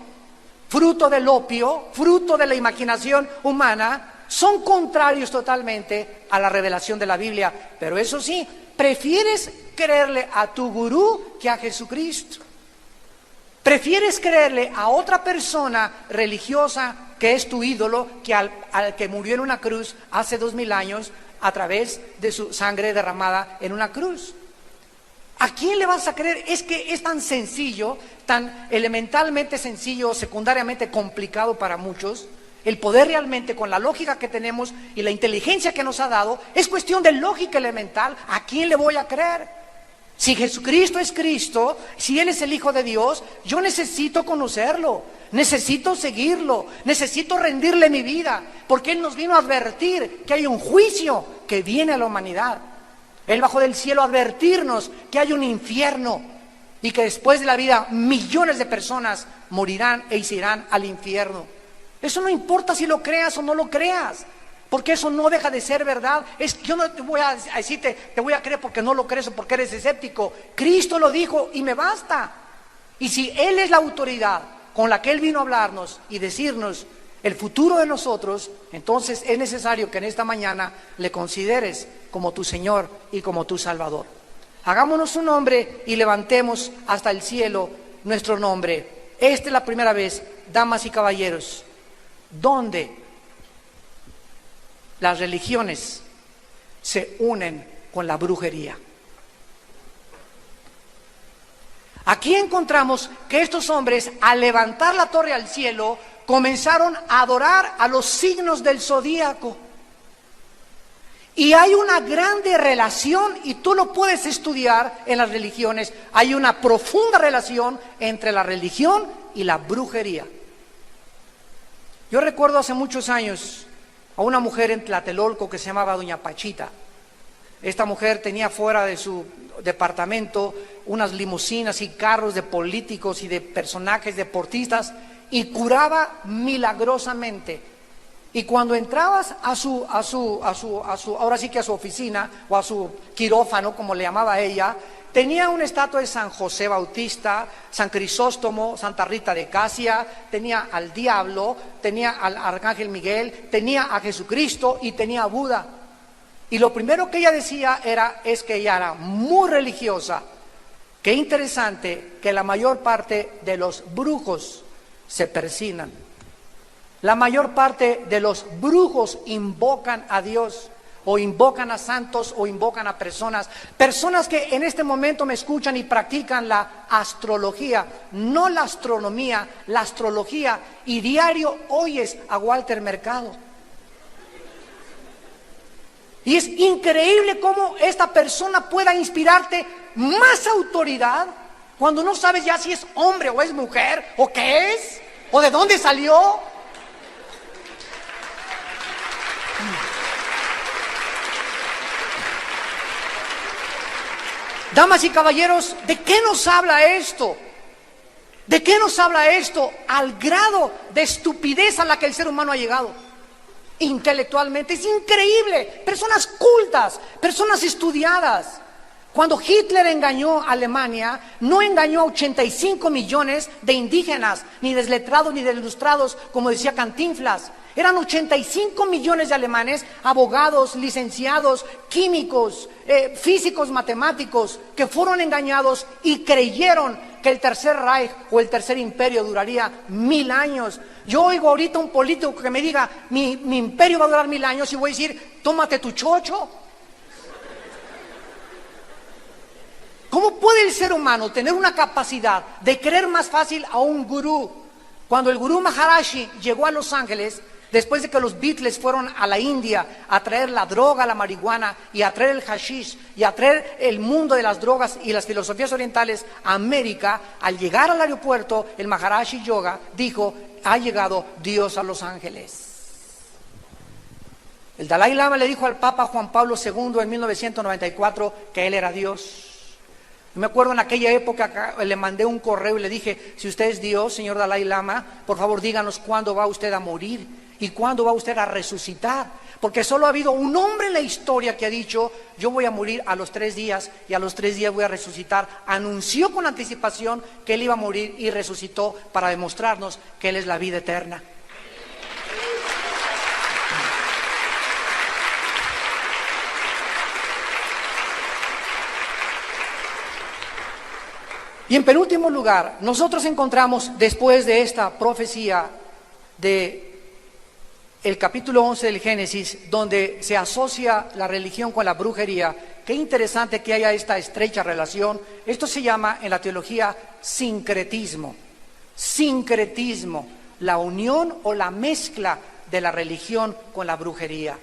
fruto del opio, fruto de la imaginación humana, son contrarios totalmente a la revelación de la Biblia. Pero eso sí, prefieres creerle a tu gurú que a Jesucristo. Prefieres creerle a otra persona religiosa que es tu ídolo, que al que murió en una cruz hace 2000 años a través de su sangre derramada en una cruz. ¿A quién le vas a creer? Es que es tan sencillo, tan elementalmente sencillo, secundariamente complicado para muchos. El poder realmente, con la lógica que tenemos y la inteligencia que nos ha dado, es cuestión de lógica elemental. ¿A quién le voy a creer? Si Jesucristo es Cristo, si Él es el Hijo de Dios, yo necesito conocerlo, necesito seguirlo, necesito rendirle mi vida, porque Él nos vino a advertir que hay un juicio que viene a la humanidad. Él bajó del cielo a advertirnos que hay un infierno y que después de la vida millones de personas morirán e se irán al infierno. Eso no importa si lo creas o no lo creas, porque eso no deja de ser verdad. Yo no te voy a decirte, te voy a creer porque no lo crees o porque eres escéptico. Cristo lo dijo y me basta. Y si Él es la autoridad con la que Él vino a hablarnos y decirnos el futuro de nosotros, entonces es necesario que en esta mañana le consideres como tu Señor y como tu Salvador. Hagámonos un nombre y levantemos hasta el cielo nuestro nombre. Esta es la primera vez, damas y caballeros, donde las religiones se unen con la brujería. Aquí encontramos que estos hombres, al levantar la torre al cielo, comenzaron a adorar a los signos del zodíaco. Y hay una grande relación, y tú lo puedes estudiar en las religiones, hay una profunda relación entre la religión y la brujería. Yo recuerdo hace muchos años a una mujer en Tlatelolco que se llamaba Doña Pachita. Esta mujer tenía fuera de su departamento unas limusinas y carros de políticos y de personajes deportistas y curaba milagrosamente. Y cuando entrabas ahora sí que a su oficina o a su quirófano, como le llamaba ella, tenía una estatua de San José Bautista, San Crisóstomo, Santa Rita de Casia, tenía al diablo, tenía al arcángel Miguel, tenía a Jesucristo y tenía a Buda. Y lo primero que ella decía es que ella era muy religiosa. Qué interesante que la mayor parte de los brujos se persignan. La mayor parte de los brujos invocan a Dios, o invocan a santos, o invocan a personas que en este momento me escuchan y practican la astrología, no la astronomía, la astrología, y diario oyes a Walter Mercado. Y es increíble cómo esta persona pueda inspirarte más autoridad cuando no sabes ya si es hombre o es mujer, o qué es, o de dónde salió. Damas y caballeros, ¿de qué nos habla esto? ¿De qué nos habla esto? Al grado de estupidez a la que el ser humano ha llegado intelectualmente. Es increíble. Personas cultas, personas estudiadas. Cuando Hitler engañó a Alemania, no engañó a 85 millones de indígenas, ni desletrados ni desilustrados, como decía Cantinflas. Eran 85 millones de alemanes, abogados, licenciados, químicos, físicos, matemáticos, que fueron engañados y creyeron que el Tercer Reich o el Tercer Imperio duraría 1000 años. Yo oigo ahorita un político que me diga, mi imperio va a durar 1000 años, y voy a decir, tómate tu chocho. ¿Cómo puede el ser humano tener una capacidad de creer más fácil a un gurú? Cuando el gurú Maharaji llegó a Los Ángeles, después de que los Beatles fueron a la India a traer la droga, la marihuana, y a traer el hashish, y a traer el mundo de las drogas y las filosofías orientales a América, al llegar al aeropuerto, el Maharaji Yoga dijo, ha llegado Dios a Los Ángeles. El Dalai Lama le dijo al Papa Juan Pablo II en 1994 que él era Dios. Me acuerdo en aquella época le mandé un correo y le dije, si usted es Dios, señor Dalai Lama, por favor díganos cuándo va usted a morir y cuándo va usted a resucitar. Porque solo ha habido un hombre en la historia que ha dicho, yo voy a morir a los 3 días y a los 3 días voy a resucitar. Anunció con anticipación que él iba a morir y resucitó para demostrarnos que él es la vida eterna. Y en penúltimo lugar, nosotros encontramos después de esta profecía de el capítulo 11 del Génesis, donde se asocia la religión con la brujería. Qué interesante que haya esta estrecha relación. Esto se llama en la teología sincretismo. Sincretismo, la unión o la mezcla de la religión con la brujería.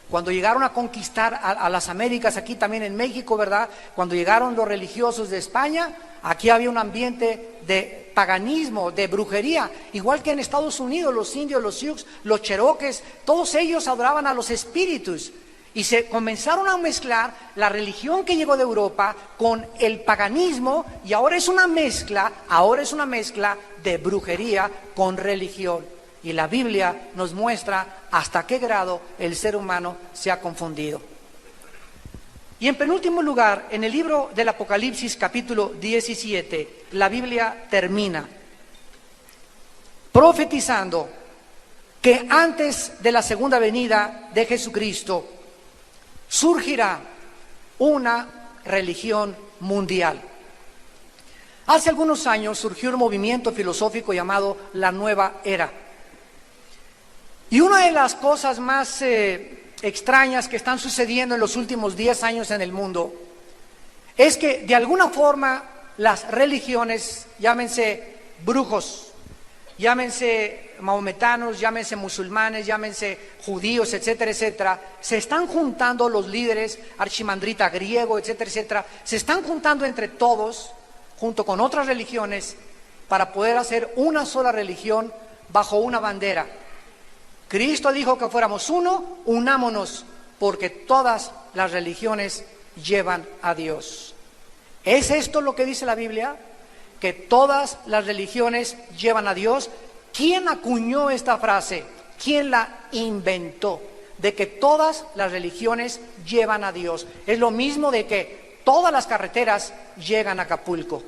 Cuando llegaron a conquistar a las Américas, aquí también en México, ¿verdad? Cuando llegaron los religiosos de España, aquí había un ambiente de paganismo, de brujería, igual que en Estados Unidos, los indios, los sioux, los cherokees, todos ellos adoraban a los espíritus. Y se comenzaron a mezclar la religión que llegó de Europa con el paganismo, y ahora es una mezcla de brujería con religión. Y la Biblia nos muestra hasta qué grado el ser humano se ha confundido. Y en penúltimo lugar, en el libro del Apocalipsis capítulo 17, la Biblia termina profetizando que antes de la segunda venida de Jesucristo surgirá una religión mundial. Hace algunos años surgió un movimiento filosófico llamado la Nueva Era. Y una de las cosas más extrañas que están sucediendo en los últimos 10 años en el mundo es que de alguna forma las religiones, llámense brujos, llámense mahometanos, llámense musulmanes, llámense judíos, etcétera, etcétera, se están juntando los líderes, archimandrita griego, etcétera, etcétera, se están juntando entre todos, junto con otras religiones, para poder hacer una sola religión bajo una bandera. Cristo dijo que fuéramos uno, unámonos, porque todas las religiones llevan a Dios. ¿Es esto lo que dice la Biblia? Que todas las religiones llevan a Dios. ¿Quién acuñó esta frase? ¿Quién la inventó? De que todas las religiones llevan a Dios. Es lo mismo de que todas las carreteras llegan a Acapulco.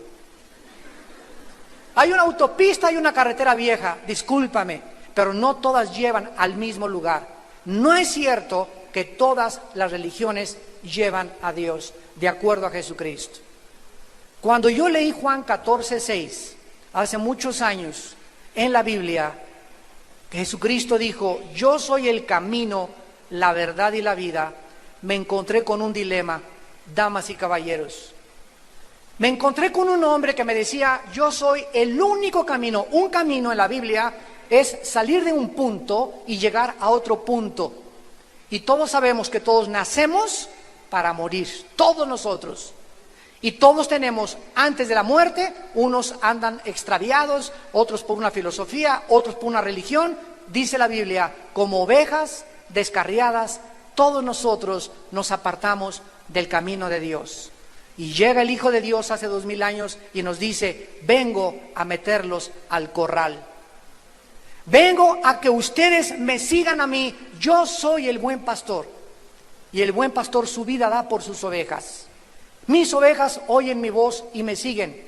Hay una autopista y una carretera vieja, discúlpame, pero no todas llevan al mismo lugar. No es cierto que todas las religiones llevan a Dios, de acuerdo a Jesucristo. Cuando yo leí Juan 14:6, hace muchos años, en la Biblia, Jesucristo dijo: yo soy el camino, la verdad y la vida, me encontré con un dilema, damas y caballeros. Me encontré con un hombre que me decía: yo soy el único camino. Un camino en la Biblia es salir de un punto y llegar a otro punto. Y todos sabemos que todos nacemos para morir, todos nosotros. Y todos tenemos, antes de la muerte, unos andan extraviados, otros por una filosofía, otros por una religión. Dice la Biblia, como ovejas descarriadas, todos nosotros nos apartamos del camino de Dios. Y llega el Hijo de Dios hace 2000 años y nos dice: vengo a meterlos al corral. Vengo a que ustedes me sigan a mí. Yo soy el buen pastor. Y el buen pastor su vida da por sus ovejas. Mis ovejas oyen mi voz y me siguen.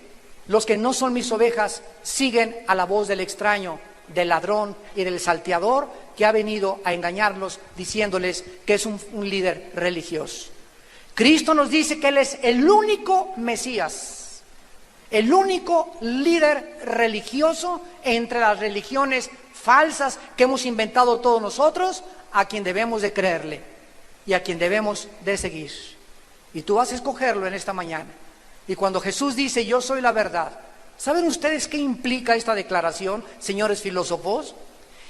Los que no son mis ovejas siguen a la voz del extraño, del ladrón y del salteador que ha venido a engañarlos diciéndoles que es un líder religioso. Cristo nos dice que Él es el único Mesías, el único líder religioso entre las religiones falsas que hemos inventado todos nosotros, a quien debemos de creerle y a quien debemos de seguir. Y tú vas a escogerlo en esta mañana. Y cuando Jesús dice: yo soy la verdad, ¿saben ustedes qué implica esta declaración, señores filósofos?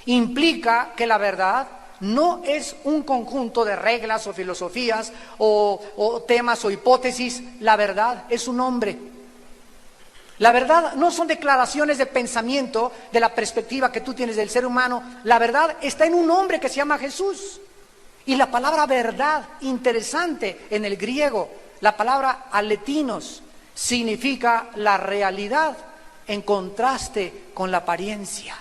Implica que la verdad no es un conjunto de reglas o filosofías o temas o hipótesis. La verdad es un hombre. La verdad no son declaraciones de pensamiento de la perspectiva que tú tienes del ser humano. La verdad está en un hombre que se llama Jesús. Y la palabra verdad, interesante en el griego, la palabra aletinos, significa la realidad en contraste con la apariencia.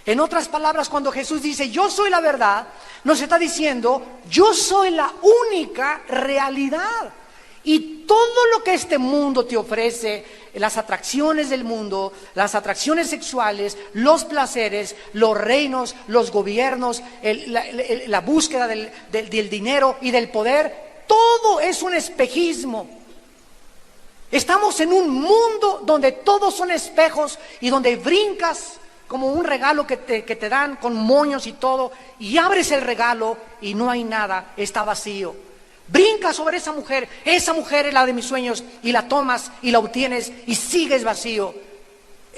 En otras palabras, cuando Jesús dice: yo soy la verdad, nos está diciendo: yo soy la única realidad. Y todo lo que este mundo te ofrece, las atracciones del mundo, las atracciones sexuales, los placeres, los reinos, los gobiernos, la búsqueda del dinero y del poder, todo es un espejismo. Estamos en un mundo donde todos son espejos y donde brincas como un regalo que te dan con moños y todo, y abres el regalo y no hay nada, está vacío. Brinca sobre esa mujer es la de mis sueños, y la tomas y la obtienes y sigues vacío.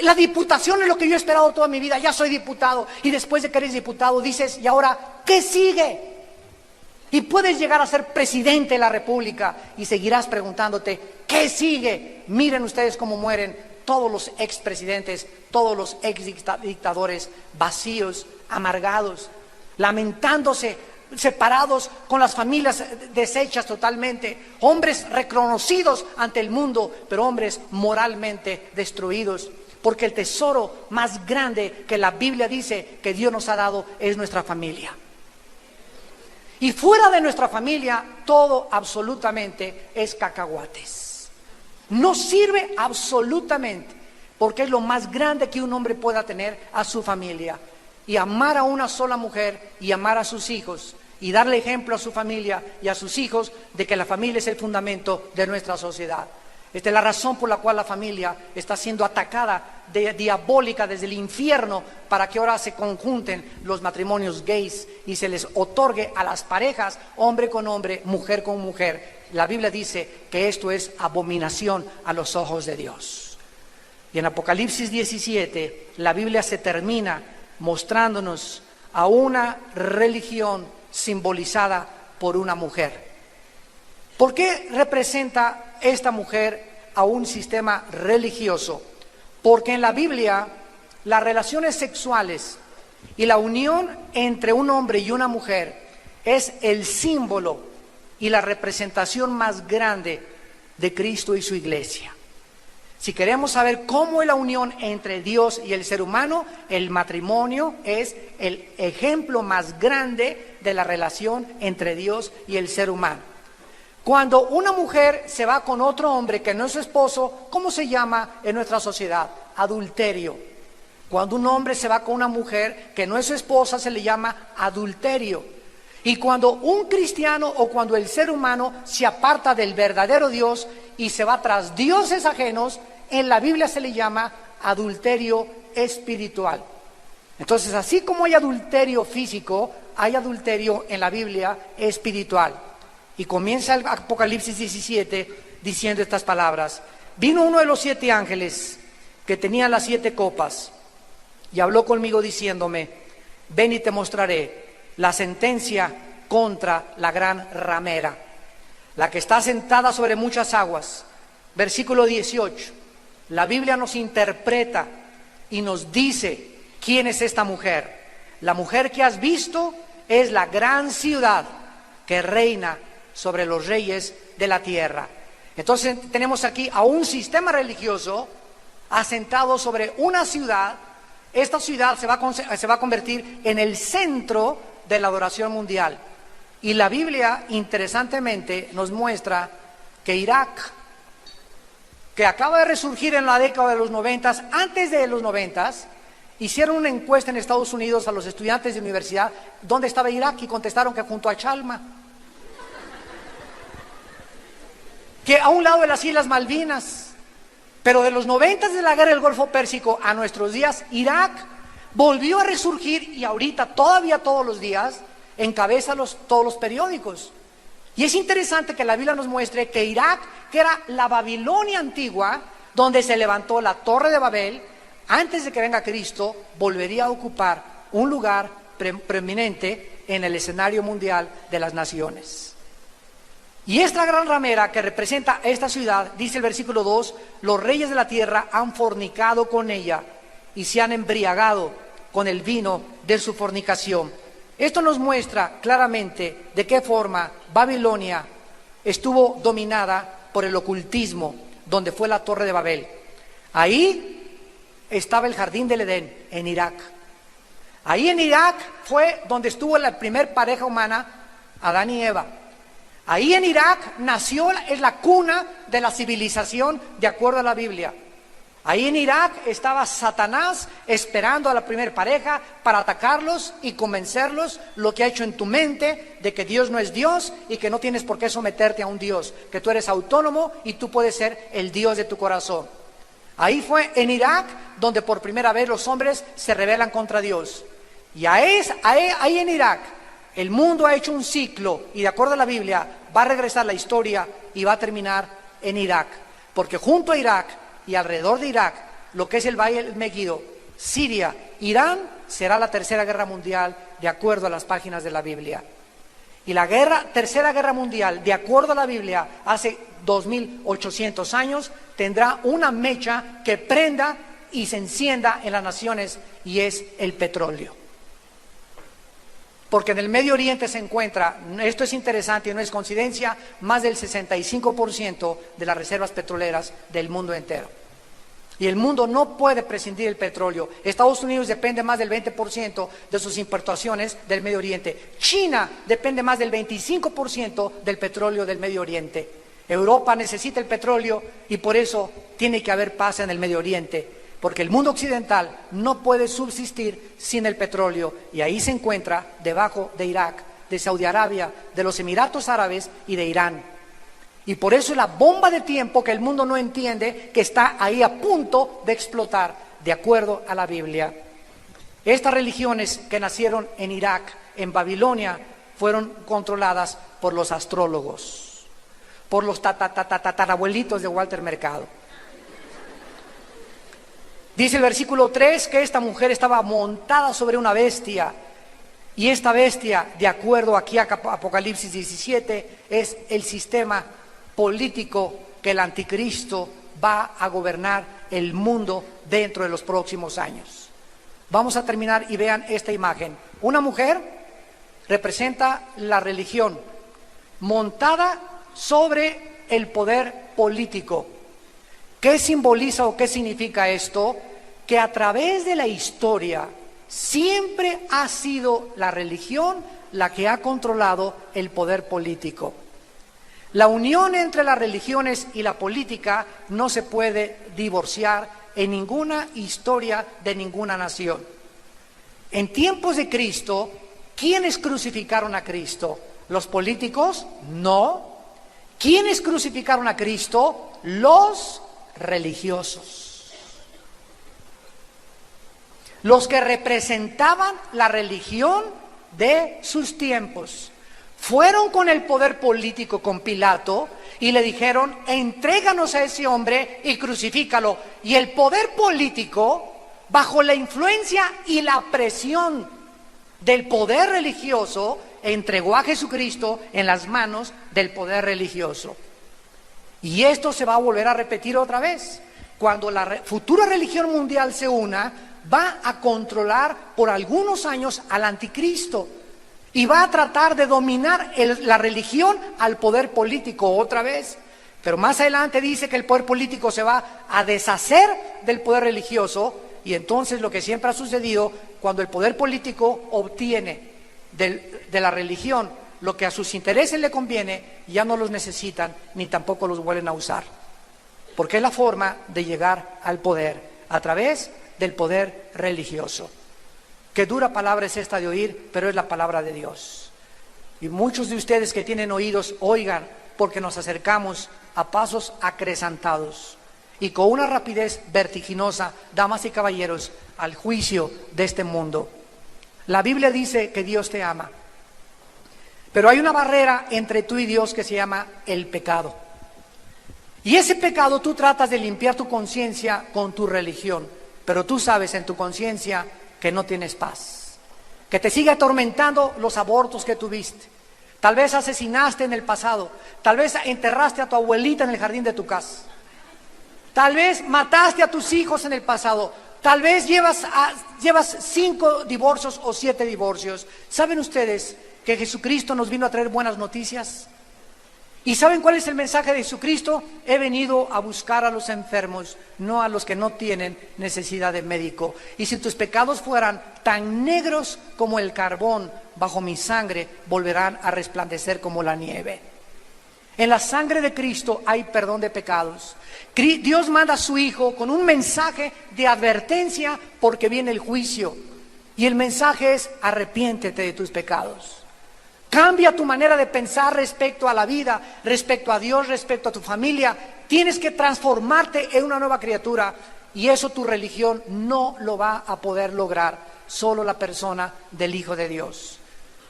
La diputación es lo que yo he esperado toda mi vida, ya soy diputado, y después de que eres diputado dices, ¿y ahora qué sigue? Y puedes llegar a ser presidente de la República y seguirás preguntándote, ¿qué sigue? Miren ustedes cómo mueren todos los expresidentes, todos los exdictadores, vacíos, amargados, lamentándose, separados, con las familias deshechas totalmente, hombres reconocidos ante el mundo, pero hombres moralmente destruidos, porque el tesoro más grande que la Biblia dice que Dios nos ha dado es nuestra familia. Y fuera de nuestra familia, todo absolutamente es cacahuates. No sirve absolutamente, porque es lo más grande que un hombre pueda tener, a su familia. Y amar a una sola mujer y amar a sus hijos y darle ejemplo a su familia y a sus hijos de que la familia es el fundamento de nuestra sociedad. Esta es la razón por la cual la familia está siendo atacada diabólica desde el infierno, para que ahora se conjunten los matrimonios gays y se les otorgue a las parejas hombre con hombre, mujer con mujer. La Biblia dice que esto es abominación a los ojos de Dios. Y en Apocalipsis 17 la Biblia se termina mostrándonos a una religión simbolizada por una mujer. ¿Por qué representa esta mujer a un sistema religioso? Porque en la Biblia las relaciones sexuales y la unión entre un hombre y una mujer es el símbolo y la representación más grande de Cristo y su iglesia. Si queremos saber cómo es la unión entre Dios y el ser humano, el matrimonio es el ejemplo más grande de la relación entre Dios y el ser humano. Cuando una mujer se va con otro hombre que no es su esposo, ¿cómo se llama en nuestra sociedad? Adulterio. Cuando un hombre se va con una mujer que no es su esposa, se le llama adulterio. Y cuando un cristiano o cuando el ser humano se aparta del verdadero Dios y se va tras dioses ajenos, en la Biblia se le llama adulterio espiritual. Entonces, así como hay adulterio físico, hay adulterio en la Biblia espiritual. Y comienza el Apocalipsis 17 diciendo estas palabras: vino uno de los 7 ángeles que tenía las 7 copas y habló conmigo diciéndome: ven y te mostraré la sentencia contra la gran ramera, la que está sentada sobre muchas aguas. Versículo 18, la Biblia nos interpreta y nos dice quién es esta mujer. La mujer que has visto es la gran ciudad que reina sobre los reyes de la tierra. Entonces tenemos aquí a un sistema religioso asentado sobre una ciudad. Esta ciudad se va a convertir en el centro de la adoración mundial. Y la Biblia, interesantemente, nos muestra que Irak, que acaba de resurgir en la década de los 90, antes de los 90, hicieron una encuesta en Estados Unidos a los estudiantes de universidad, ¿dónde estaba Irak? Y contestaron que junto a Chalma, que a un lado de las Islas Malvinas. Pero de los 90, de la guerra del Golfo Pérsico a nuestros días, Irak volvió a resurgir y ahorita todavía todos los días encabeza todos los periódicos. Y es interesante que la Biblia nos muestre que Irak, que era la Babilonia antigua, donde se levantó la Torre de Babel, antes de que venga Cristo, volvería a ocupar un lugar preeminente en el escenario mundial de las naciones. Y esta gran ramera que representa esta ciudad, dice el versículo 2, los reyes de la tierra han fornicado con ella y se han embriagado con el vino de su fornicación. Esto nos muestra claramente de qué forma Babilonia estuvo dominada por el ocultismo, donde fue la Torre de Babel. Ahí estaba el jardín del Edén, en Irak. Ahí en Irak fue donde estuvo la primer pareja humana, Adán y Eva. Ahí en Irak nació, es la cuna de la civilización de acuerdo a la Biblia. Ahí en Irak estaba Satanás esperando a la primer pareja para atacarlos y convencerlos, lo que ha hecho en tu mente de que Dios no es Dios y que no tienes por qué someterte a un Dios, que tú eres autónomo y tú puedes ser el Dios de tu corazón. Ahí fue en Irak donde por primera vez los hombres se rebelan contra Dios. Y ahí en Irak el mundo ha hecho un ciclo y de acuerdo a la Biblia va a regresar la historia y va a terminar en Irak. Porque junto a Irak y alrededor de Irak, lo que es el Valle del Megiddo, Siria, Irán, será la tercera guerra mundial de acuerdo a las páginas de la Biblia. Y la tercera guerra mundial, de acuerdo a la Biblia, hace 2800 años, tendrá una mecha que prenda y se encienda en las naciones y es el petróleo. Porque en el Medio Oriente se encuentra, esto es interesante y no es coincidencia, más del 65% de las reservas petroleras del mundo entero. Y el mundo no puede prescindir del petróleo. Estados Unidos depende más del 20% de sus importaciones del Medio Oriente. China depende más del 25% del petróleo del Medio Oriente. Europa necesita el petróleo y por eso tiene que haber paz en el Medio Oriente. Porque el mundo occidental no puede subsistir sin el petróleo. Y ahí se encuentra debajo de Irak, de Saudi Arabia, de los Emiratos Árabes y de Irán. Y por eso es la bomba de tiempo que el mundo no entiende, que está ahí a punto de explotar, de acuerdo a la Biblia. Estas religiones que nacieron en Irak, en Babilonia, fueron controladas por los astrólogos, por los tatarabuelitos de Walter Mercado. Dice el versículo 3 que esta mujer estaba montada sobre una bestia. Y esta bestia, de acuerdo aquí a Apocalipsis 17, es el sistema político que el anticristo va a gobernar el mundo dentro de los próximos años. Vamos a terminar y vean esta imagen. Una mujer representa la religión montada sobre el poder político. ¿Qué simboliza o qué significa esto? Que a través de la historia siempre ha sido la religión la que ha controlado el poder político. La unión entre las religiones y la política no se puede divorciar en ninguna historia de ninguna nación. En tiempos de Cristo, ¿quiénes crucificaron a Cristo? ¿Los políticos? No. ¿Quiénes crucificaron a Cristo? Los religiosos. Los que representaban la religión de sus tiempos. Fueron con el poder político, con Pilato, y le dijeron, entréganos a ese hombre y crucifícalo. Y el poder político, bajo la influencia y la presión del poder religioso, entregó a Jesucristo en las manos del poder religioso. Y esto se va a volver a repetir otra vez. Cuando la futura religión mundial se una, va a controlar por algunos años al anticristo. Y va a tratar de dominar la religión al poder político otra vez. Pero más adelante dice que el poder político se va a deshacer del poder religioso. Y entonces lo que siempre ha sucedido, cuando el poder político obtiene de la religión lo que a sus intereses le conviene, ya no los necesitan ni tampoco los vuelven a usar. Porque es la forma de llegar al poder, a través del poder religioso. Qué dura palabra es esta de oír, pero es la palabra de Dios. Y muchos de ustedes que tienen oídos, oigan, porque nos acercamos a pasos acrecentados y con una rapidez vertiginosa, damas y caballeros, al juicio de este mundo. La Biblia dice que Dios te ama, pero hay una barrera entre tú y Dios que se llama el pecado. Y ese pecado tú tratas de limpiar tu conciencia con tu religión, pero tú sabes en tu conciencia que no tienes paz, que te sigue atormentando los abortos que tuviste. Tal vez asesinaste en el pasado, tal vez enterraste a tu abuelita en el jardín de tu casa, tal vez mataste a tus hijos en el pasado, tal vez llevas 5 divorcios o 7 divorcios. ¿Saben ustedes que Jesucristo nos vino a traer buenas noticias? ¿Y saben cuál es el mensaje de Jesucristo? He venido a buscar a los enfermos, no a los que no tienen necesidad de médico. Y si tus pecados fueran tan negros como el carbón, bajo mi sangre volverán a resplandecer como la nieve. En la sangre de Cristo hay perdón de pecados. Dios manda a su Hijo con un mensaje de advertencia porque viene el juicio. Y el mensaje es: arrepiéntete de tus pecados. Cambia tu manera de pensar respecto a la vida, respecto a Dios, respecto a tu familia. Tienes que transformarte en una nueva criatura, y eso tu religión no lo va a poder lograr, solo la persona del Hijo de Dios.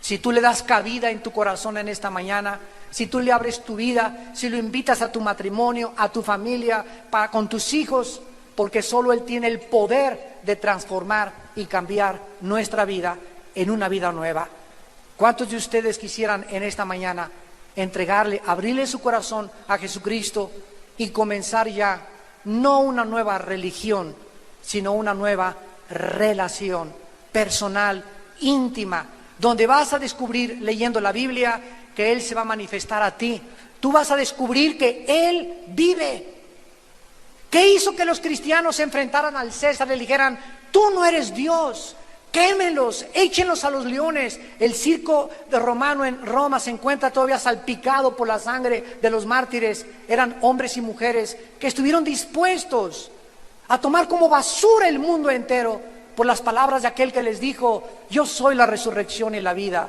Si tú le das cabida en tu corazón en esta mañana, si tú le abres tu vida, si lo invitas a tu matrimonio, a tu familia, con tus hijos, porque solo Él tiene el poder de transformar y cambiar nuestra vida en una vida nueva. ¿Cuántos de ustedes quisieran en esta mañana entregarle, abrirle su corazón a Jesucristo y comenzar ya no una nueva religión, sino una nueva relación personal, íntima, donde vas a descubrir, leyendo la Biblia, que Él se va a manifestar a ti? Tú vas a descubrir que Él vive. ¿Qué hizo que los cristianos se enfrentaran al César y le dijeran: tú no eres Dios, quémelos, échenlos a los leones? El circo de romano en Roma se encuentra todavía salpicado por la sangre de los mártires. Eran hombres y mujeres que estuvieron dispuestos a tomar como basura el mundo entero por las palabras de aquel que les dijo: yo soy la resurrección y la vida.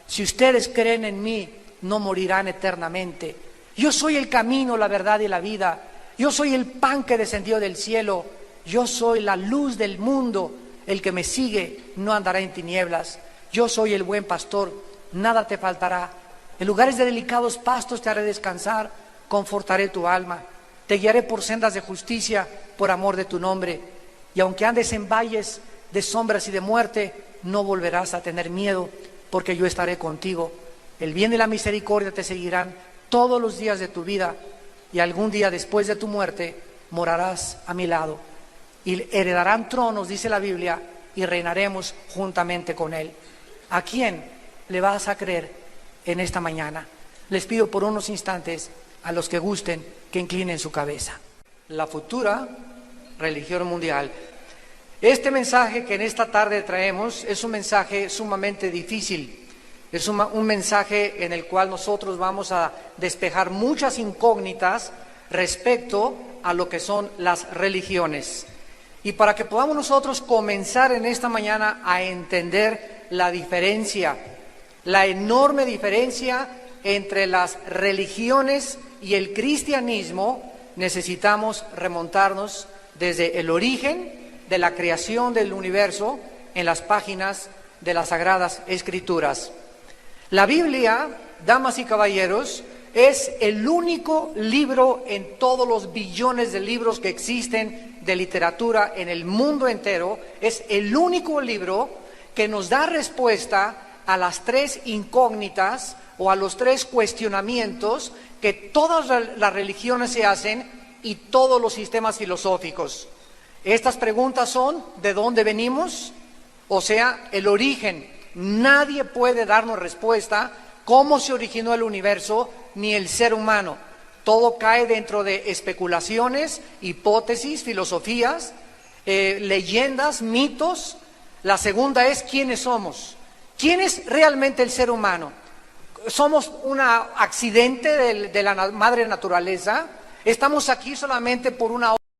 Si ustedes creen en mí, no morirán eternamente. Yo soy el camino, la verdad y la vida. Yo soy el pan que descendió del cielo. Yo soy la luz del mundo. El que me sigue no andará en tinieblas. Yo soy el buen pastor, nada te faltará. En lugares de delicados pastos te haré descansar, confortaré tu alma. Te guiaré por sendas de justicia, por amor de tu nombre. Y aunque andes en valles de sombras y de muerte, no volverás a tener miedo, porque yo estaré contigo. El bien y la misericordia te seguirán todos los días de tu vida, y algún día después de tu muerte morarás a mi lado. Y heredarán tronos, dice la Biblia, y reinaremos juntamente con Él. ¿A quién le vas a creer en esta mañana? Les pido por unos instantes a los que gusten que inclinen su cabeza. La futura religión mundial. Este mensaje que en esta tarde traemos es un mensaje sumamente difícil. Es un mensaje en el cual nosotros vamos a despejar muchas incógnitas respecto a lo que son las religiones. Y para que podamos nosotros comenzar en esta mañana a entender la diferencia, la enorme diferencia entre las religiones y el cristianismo, necesitamos remontarnos desde el origen de la creación del universo en las páginas de las Sagradas Escrituras. La Biblia, damas y caballeros, es el único libro en todos los billones de libros que existen de literatura en el mundo entero. Es el único libro que nos da respuesta a las tres incógnitas o a los tres cuestionamientos que todas las religiones se hacen y todos los sistemas filosóficos. Estas preguntas son: ¿de dónde venimos? O sea, el origen. Nadie puede darnos respuesta cómo se originó el universo ni el ser humano. Todo cae dentro de especulaciones, hipótesis, filosofías, leyendas, mitos. La segunda es: ¿quiénes somos? ¿Quién es realmente el ser humano? ¿Somos un accidente de la madre naturaleza? ¿Estamos aquí solamente por una